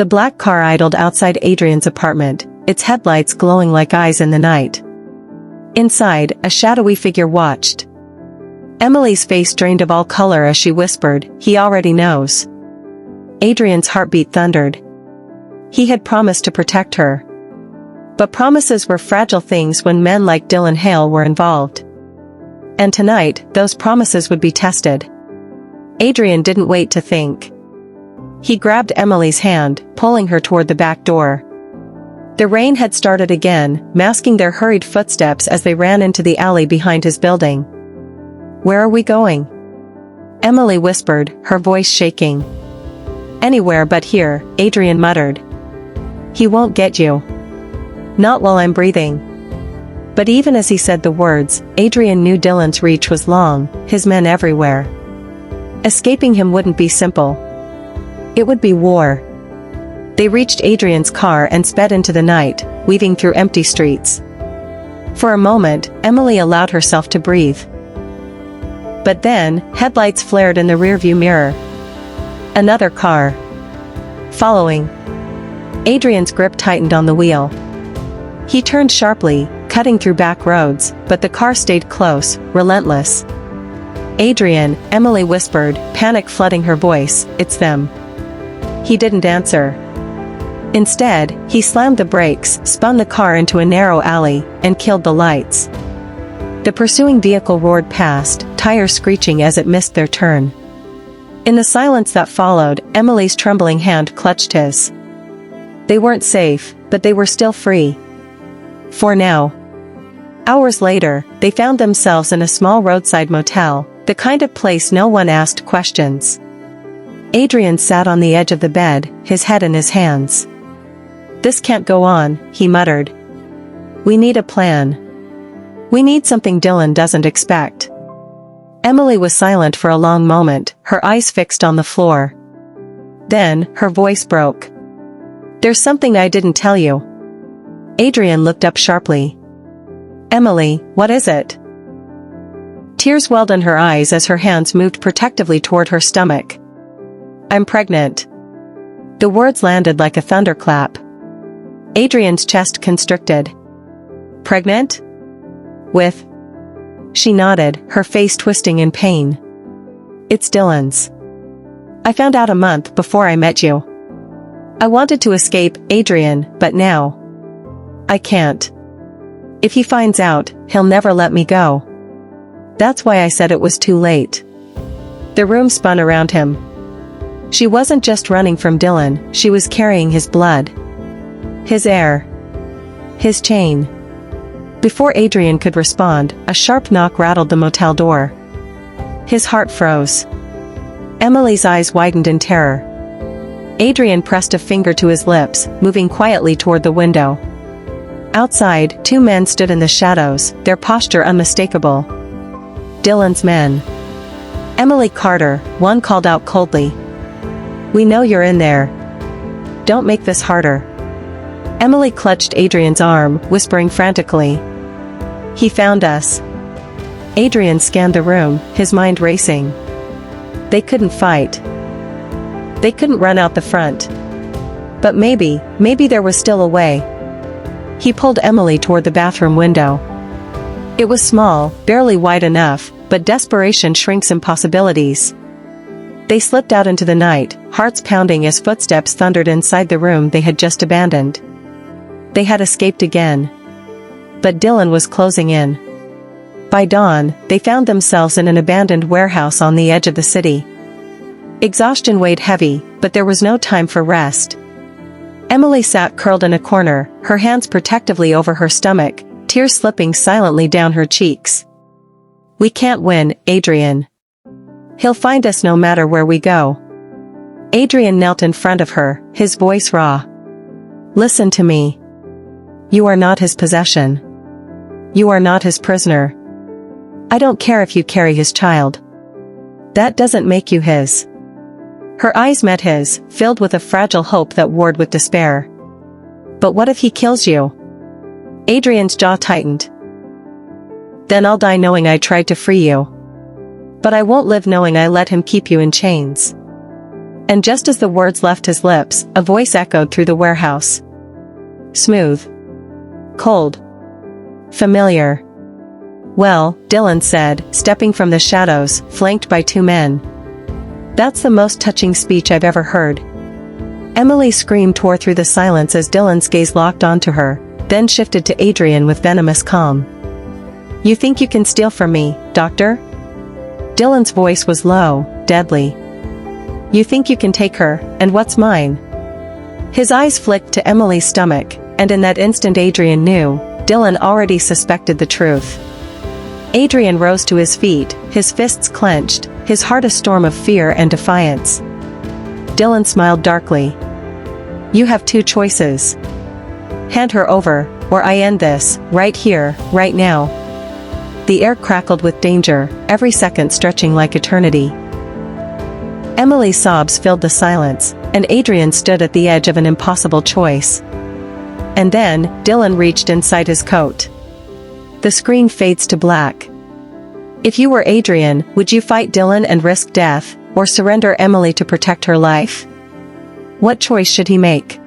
The black car idled outside Adrian's apartment, its headlights glowing like eyes in the night. Inside, a shadowy figure watched. Emily's face drained of all color as she whispered, "He already knows." Adrian's heartbeat thundered. He had promised to protect her. But promises were fragile things when men like Dylan Hale were involved. And tonight, those promises would be tested. Adrian didn't wait to think. He grabbed Emily's hand, pulling her toward the back door. The rain had started again, masking their hurried footsteps as they ran into the alley behind his building. "Where are we going?" Emily whispered, her voice shaking. "Anywhere but here," Adrian muttered. "He won't get you. Not while I'm breathing." But even as he said the words, Adrian knew Dylan's reach was long, his men everywhere. Escaping him wouldn't be simple. It would be war. They reached Adrian's car and sped into the night, weaving through empty streets. For a moment, Emily allowed herself to breathe. But then, headlights flared in the rearview mirror. Another car. Following. Adrian's grip tightened on the wheel. He turned sharply, cutting through back roads, but the car stayed close, relentless. "Adrian," Emily whispered, panic flooding her voice, "it's them." He didn't answer. Instead, he slammed the brakes, spun the car into a narrow alley, and killed the lights. The pursuing vehicle roared past, tires screeching as it missed their turn. In the silence that followed, Emily's trembling hand clutched his. They weren't safe, but they were still free. For now. Hours later, they found themselves in a small roadside motel, the kind of place no one asked questions. Adrian sat on the edge of the bed, his head in his hands. "This can't go on," he muttered. "We need a plan. We need something Dylan doesn't expect." Emily was silent for a long moment, her eyes fixed on the floor. Then, her voice broke. "There's something I didn't tell you." Adrian looked up sharply. "Emily, what is it?" Tears welled in her eyes as her hands moved protectively toward her stomach. "I'm pregnant." The words landed like a thunderclap. Adrian's chest constricted. "Pregnant? With?" She nodded, her face twisting in pain. "It's Dylan's. I found out a month before I met you. I wanted to escape, Adrian, but now I can't. If he finds out, he'll never let me go. That's why I said it was too late." The room spun around him. She wasn't just running from Dylan, she was carrying his blood. His air. His chain. Before Adrian could respond, a sharp knock rattled the motel door. His heart froze. Emily's eyes widened in terror. Adrian pressed a finger to his lips, moving quietly toward the window. Outside, two men stood in the shadows, their posture unmistakable. Dylan's men. "Emily Carter," one called out coldly. "We know you're in there. Don't make this harder." Emily clutched Adrian's arm, whispering frantically. "He found us." Adrian scanned the room, his mind racing. They couldn't fight. They couldn't run out the front. But maybe there was still a way. He pulled Emily toward the bathroom window. It was small, barely wide enough, but desperation shrinks impossibilities. They slipped out into the night, hearts pounding as footsteps thundered inside the room they had just abandoned. They had escaped again. But Dylan was closing in. By dawn, they found themselves in an abandoned warehouse on the edge of the city. Exhaustion weighed heavy, but there was no time for rest. Emily sat curled in a corner, her hands protectively over her stomach, tears slipping silently down her cheeks. "We can't win, Adrian. He'll find us no matter where we go." Adrian knelt in front of her, his voice raw. "Listen to me. You are not his possession. You are not his prisoner. I don't care if you carry his child. That doesn't make you his." Her eyes met his, filled with a fragile hope that warred with despair. "But what if he kills you?" Adrian's jaw tightened. "Then I'll die knowing I tried to free you. But I won't live knowing I let him keep you in chains." And just as the words left his lips, a voice echoed through the warehouse. Smooth. Cold. Familiar. Well, Dylan said, stepping from the shadows, flanked by two men. That's the most touching speech I've ever heard. Emily's scream tore through the silence as Dylan's gaze locked onto her, then shifted to Adrian with venomous calm. You think you can steal from me, Doctor? Dylan's voice was low, deadly. You think you can take her, and what's mine? His eyes flicked to Emily's stomach, and in that instant Adrian knew, Dylan already suspected the truth. Adrian rose to his feet, his fists clenched, his heart a storm of fear and defiance. Dylan smiled darkly. You have two choices. Hand her over, or I end this, right here, right now. The air crackled with danger, every second stretching like eternity. Emily's sobs filled the silence, and Adrian stood at the edge of an impossible choice. And then, Dylan reached inside his coat. The screen fades to black. If you were Adrian, would you fight Dylan and risk death, or surrender Emily to protect her life? What choice should he make?